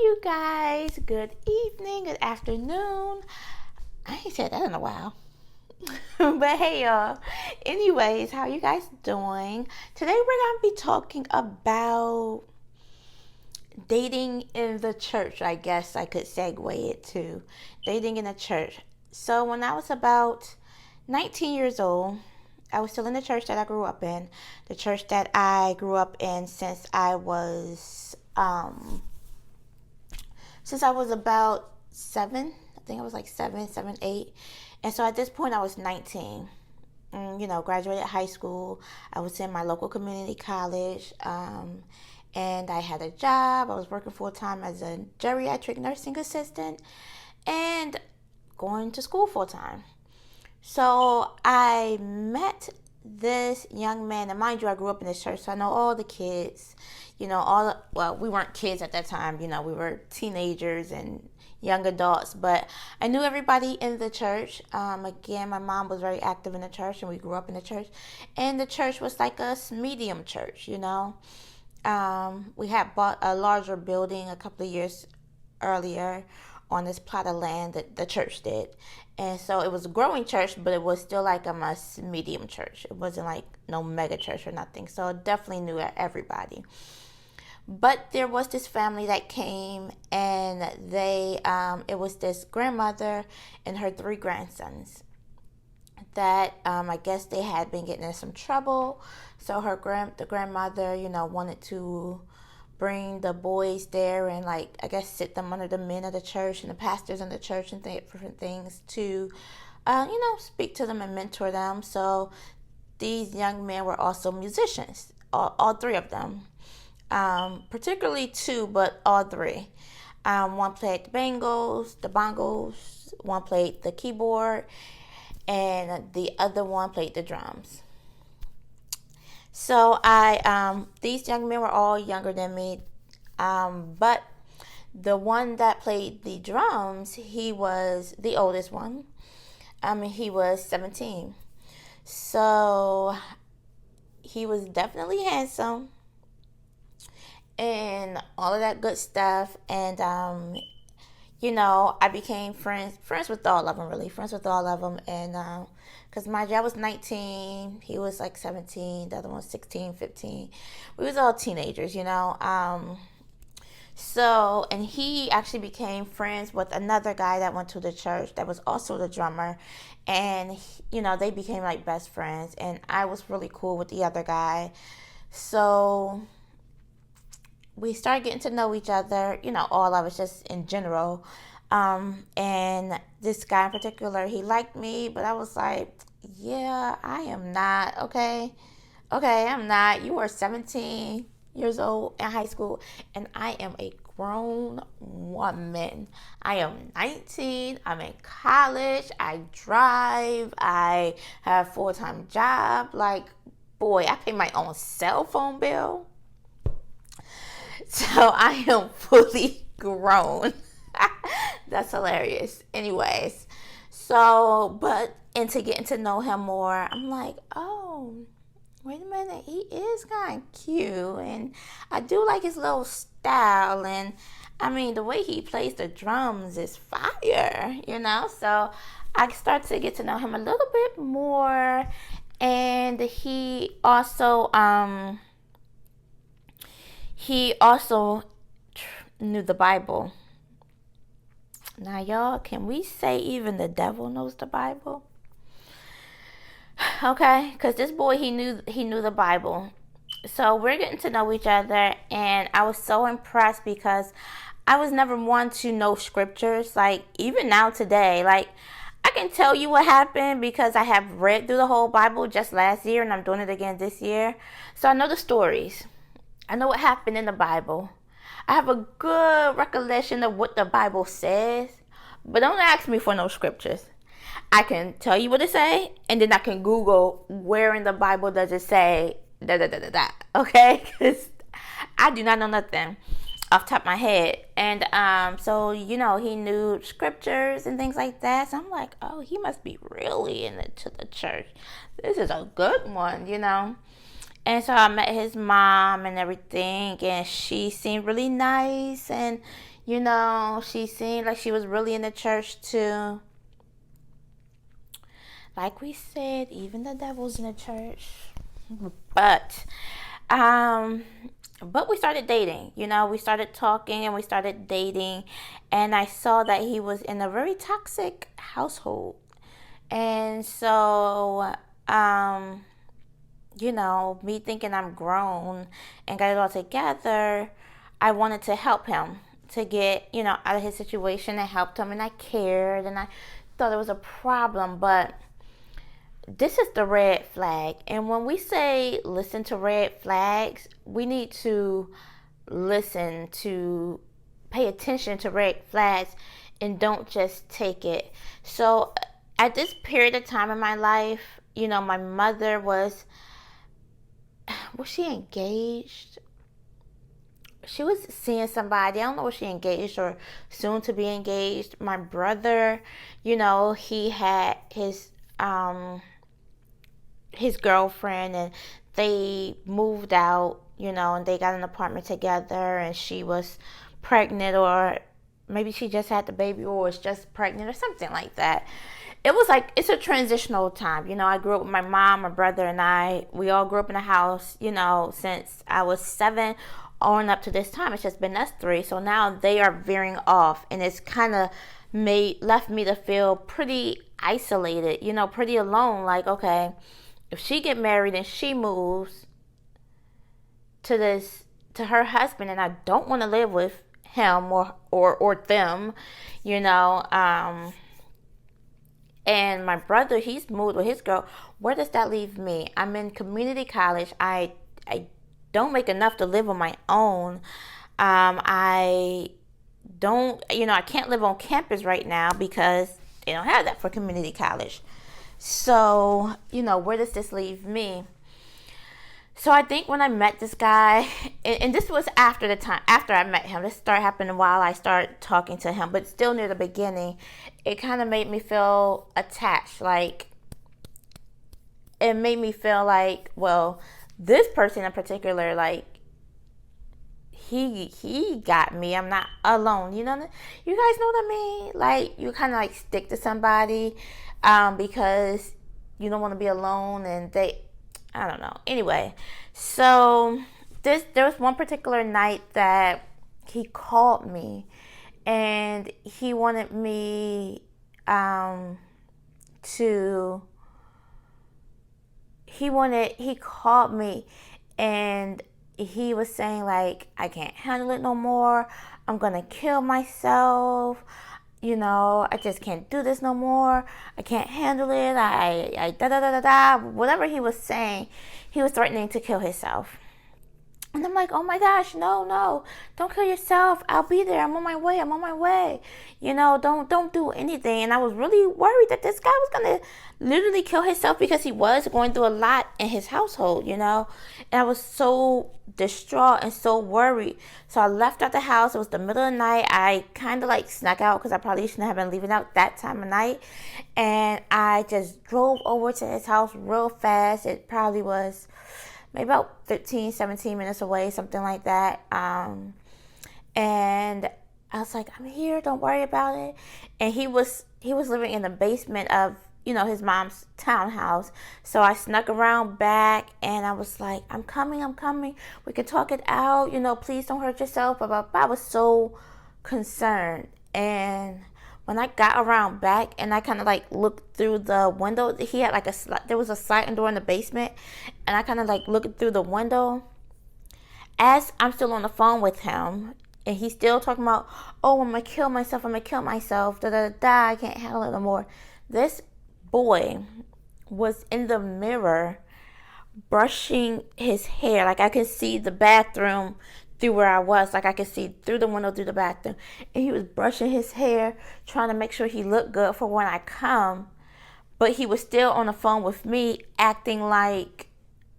you guys. Good evening, good afternoon. I ain't said that in a while. But hey, y'all. Anyways, how you guys doing? Today we're going to be talking about dating in the church. I guess I could segue it to dating in the church. So, when I was about 19 years old, I was still in the church that I grew up in. The church that I grew up in since I was about 7. I think I was like 7, 8. And so at this point I was 19. Graduated high school. I was in my local community college. And I had a job. I was working full time as a geriatric nursing assistant and going to school full time. So I met this young man, and mind you, I grew up in this church, so I know all the kids. We weren't kids at that time. We were teenagers and young adults, but I knew everybody in the church. Again, my mom was very active in the church, and we grew up in the church. And the church was like a medium church. We had bought a larger building a couple of years earlier on this plot of land that the church did. And so it was a growing church, but it was still like a medium church. It wasn't like no mega church or nothing. So I definitely knew everybody. But there was this family that came, and it was this grandmother and her 3 grandsons that I guess they had been getting in some trouble. So the grandmother, wanted to bring the boys there and sit them under the men of the church and the pastors in the church and different things to, speak to them and mentor them. So these young men were also musicians, all 3 of them, particularly 2, but all 3. One played the bongos, one played the keyboard, and the other one played the drums. So these young men were all younger than me, but the one that played the drums, he was the oldest one. He was 17. So he was definitely handsome and all of that good stuff. And I became friends with all of them, really, friends with all of them. And because mind you, I was 19, he was like 17, the other one was 16, 15. We was all teenagers, and he actually became friends with another guy that went to the church that was also the drummer. And, they became like best friends. And I was really cool with the other guy. So we started getting to know each other, all of us just in general. And this guy in particular, he liked me, but I was like, yeah, I am not, okay, I'm not. You are 17 years old in high school, and I am a grown woman. I am 19, I'm in college, I drive, I have a full-time job. Like, boy, I pay my own cell phone bill. So I am fully grown. That's hilarious. Anyways, into getting to know him more, I'm like, oh, wait a minute, he is kind of cute, and I do like his little style, and the way he plays the drums is fire, so I start to get to know him a little bit more. And he also knew the Bible. Now, y'all, can we say even the devil knows the Bible? Okay, because this boy, he knew the Bible. So we're getting to know each other, and I was so impressed because I was never one to know scriptures. Like, even now today, like, I can tell you what happened because I have read through the whole Bible just last year, and I'm doing it again this year. So I know the stories. I know what happened in the Bible. I have a good recollection of what the Bible says, but don't ask me for no scriptures. I can tell you what it say, and then I can Google where in the Bible does it say da da da da da. Okay, because I do not know nothing off the top of my head. And so he knew scriptures and things like that. So I'm like, oh, he must be really into the church. This is a good one, And so I met his mom and everything, and she seemed really nice. And, She seemed like she was really in the church too. Like we said, even the devil's in the church. But um but we started dating. We started talking and we started dating, and I saw that he was in a very toxic household. And so me thinking I'm grown and got it all together, I wanted to help him to get, out of his situation. I helped him and I cared and I thought it was a problem, but this is the red flag. And when we say listen to red flags, we need to listen to pay attention to red flags and don't just take it. So at this period of time in my life, my mother was she engaged? She was seeing somebody. I don't know if she engaged or soon to be engaged. My brother, he had his girlfriend, and they moved out, and they got an apartment together, and she was pregnant, or maybe she just had the baby or was just pregnant or something like that. It was like, it's a transitional time. I grew up with my mom, my brother, and we all grew up in a house, since I was 7 on up to this time. It's just been us 3. So now they are veering off, and it's kind of left me to feel pretty isolated, pretty alone. Like, okay, if she get married and she moves to her husband, and I don't want to live with him or them, and my brother, he's moved with his girl. Where does that leave me? I'm in community college. I don't make enough to live on my own. I don't, I can't live on campus right now because they don't have that for community college. So, where does this leave me? So I think when I met this guy, and this was after I met him, this started happening while I started talking to him, but still near the beginning, it kind of made me feel attached. Like, it made me feel like, well, this person in particular, like, he got me. I'm not alone. You guys know what I mean? Like, you kind of like stick to somebody because you don't want to be alone, and I don't know. Anyway, so there was one particular night that he called me, and he wanted me he called me, and he was saying, like, I can't handle it no more. I'm gonna kill myself. I just can't do this no more. I can't handle it. I da da da da da. Whatever he was saying, he was threatening to kill himself. And I'm like, oh my gosh, no, don't kill yourself. I'll be there. I'm on my way. Don't do anything. And I was really worried that this guy was gonna literally kill himself, because he was going through a lot in his household, And I was so distraught and so worried. So I left out the house. It was the middle of the night. I kind of like snuck out because I probably shouldn't have been leaving out that time of night. And I just drove over to his house real fast. It probably was maybe about 15, 17 minutes away, something like that. And I was like, I'm here, don't worry about it. And he was living in the basement of, his mom's townhouse. So I snuck around back, and I was like, I'm coming. We can talk it out. Please don't hurt yourself. Blah, blah, blah. I was so concerned. And when I got around back and I kind of like looked through the window, he had like there was a sliding door in the basement, and I kind of like looked through the window as I'm still on the phone with him, and he's still talking about, oh, I'm gonna kill myself, da da da, I can't handle it no more. This boy was in the mirror brushing his hair. Like, I could see the bathroom through where I was. Like, I could see through the window through the bathroom. And he was brushing his hair, trying to make sure he looked good for when I come. But he was still on the phone with me, acting like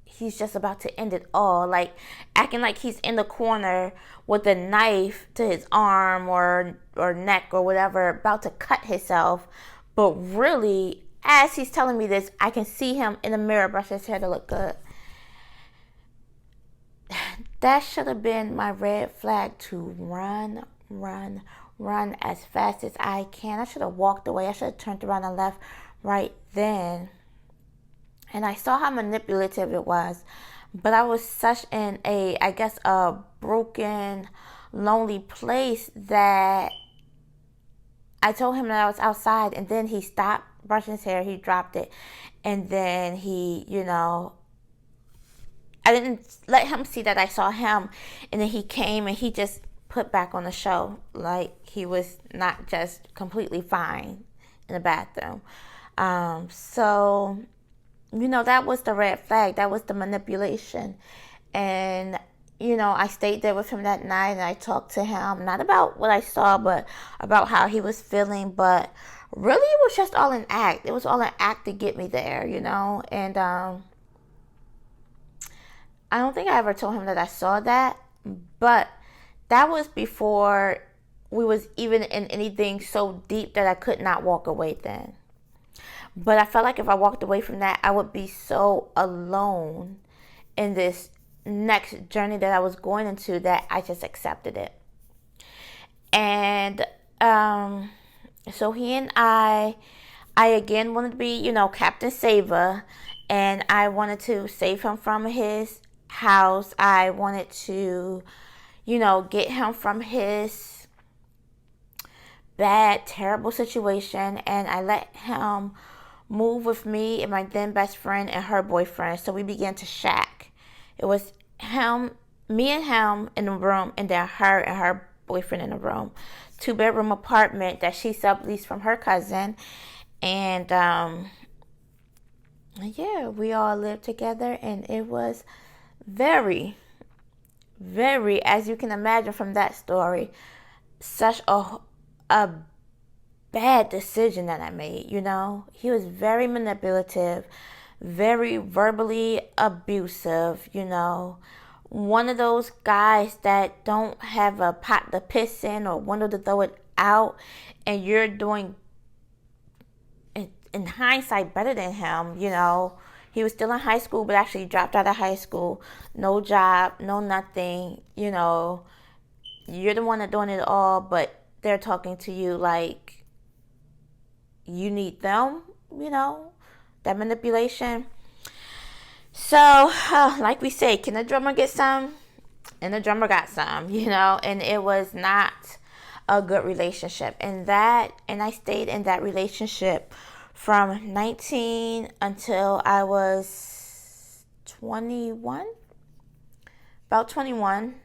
he's just about to end it all. Like, acting like he's in the corner with a knife to his arm or neck or whatever, about to cut himself. But really, as he's telling me this, I can see him in the mirror brush his hair to look good. That should have been my red flag to run run, run as fast as I can. I should have walked away. I should have turned around and left right then. And I saw how manipulative it was. But I was such in I guess, a broken, lonely place that I told him that I was outside, and then he stopped brushing his hair. He dropped it. And then I didn't let him see that I saw him. And then he came and he just put back on the show like he was not just completely fine in the bathroom. So, that was the red flag. That was the manipulation. And, I stayed there with him that night and I talked to him, not about what I saw, but about how he was feeling. But really, it was just all an act. It was all an act to get me there, And I don't think I ever told him that I saw that, but that was before we was even in anything so deep that I could not walk away then. But I felt like if I walked away from that, I would be so alone in this next journey that I was going into that I just accepted it. And so he and I again wanted to be, Captain Saver, and I wanted to save him from his house. I wanted to, get him from his bad, terrible situation, and I let him move with me and my then best friend and her boyfriend. So we began to shack. It was me and him in the room, and then her and her boyfriend in the room. 2-bedroom apartment that she subleased from her cousin. And we all lived together, and it was very, very, as you can imagine from that story, such a bad decision that I made. He was very manipulative, very verbally abusive. One of those guys that don't have a pot to piss in or window to throw it out, and you're doing, in hindsight, better than him. He was still in high school, but actually dropped out of high school. No job, no nothing. You're the one that's doing it all, but they're talking to you like you need them, that manipulation. So, like we say, can the drummer get some? And the drummer got some, and it was not a good relationship. And I stayed in that relationship from 19 until I was 21, about 21.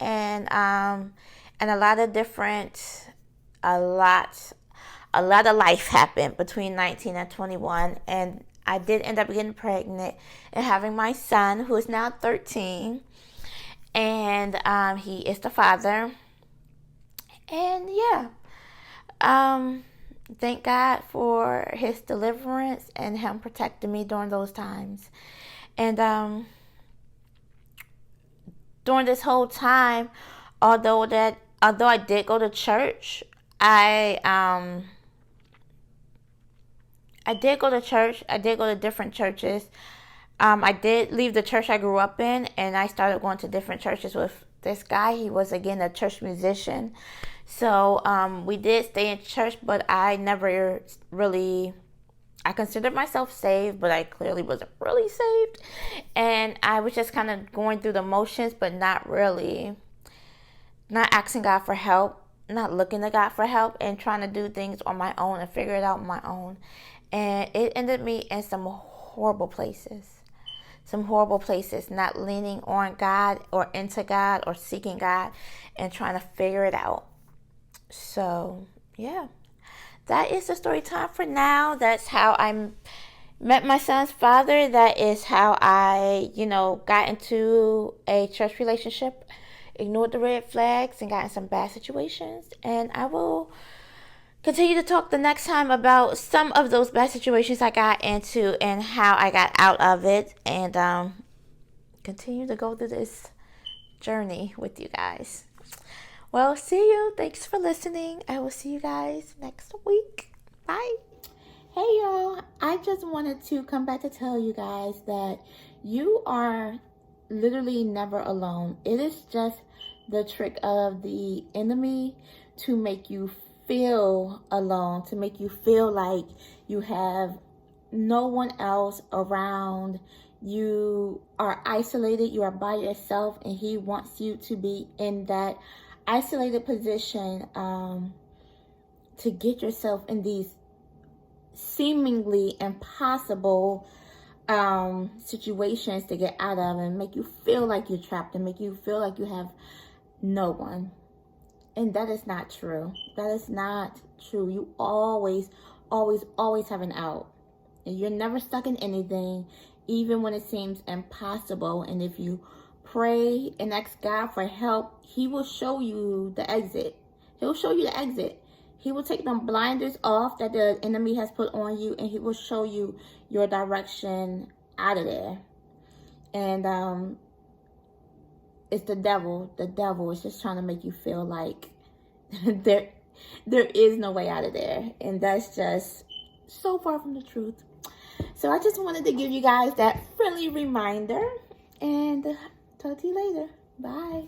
And a lot of life happened between 19 and 21. And I did end up getting pregnant and having my son, who is now 13. And he is the father. And thank God for his deliverance and him protecting me during those times. And during this whole time, although I did go to church, I did go to different churches. I did leave the church I grew up in, and I started going to different churches with this guy. He was, again, a church musician. So we did stay in church, but I never really, I considered myself saved, but I clearly wasn't really saved. And I was just kind of going through the motions, but not really, not asking God for help, not looking to God for help, and trying to do things on my own and figure it out on my own. And it ended me in some horrible places, not leaning on God or into God or seeking God and trying to figure it out. So, that is the story time for now. That's how I met my son's father. That is how I, got into a church relationship, ignored the red flags, and got in some bad situations. And I will continue to talk the next time about some of those bad situations I got into and how I got out of it, and continue to go through this journey with you guys. Well, see you. Thanks for listening. I will see you guys next week. Bye. Hey, y'all. I just wanted to come back to tell you guys that you are literally never alone. It is just the trick of the enemy to make you feel alone, to make you feel like you have no one else around. You are isolated, you are by yourself, and he wants you to be in that isolated position, to get yourself in these seemingly impossible situations to get out of, and make you feel like you're trapped, and make you feel like you have no one. And that is not true. That is not true. You always, always, always have an out. And you're never stuck in anything, even when it seems impossible. And if you pray and ask God for help, he will show you the exit. He'll show you the exit. He will take them blinders off that the enemy has put on you, and he will show you your direction out of there. And it's the devil. The devil is just trying to make you feel like there is no way out of there. And that's just so far from the truth. So I just wanted to give you guys that friendly reminder. And talk to you later. Bye.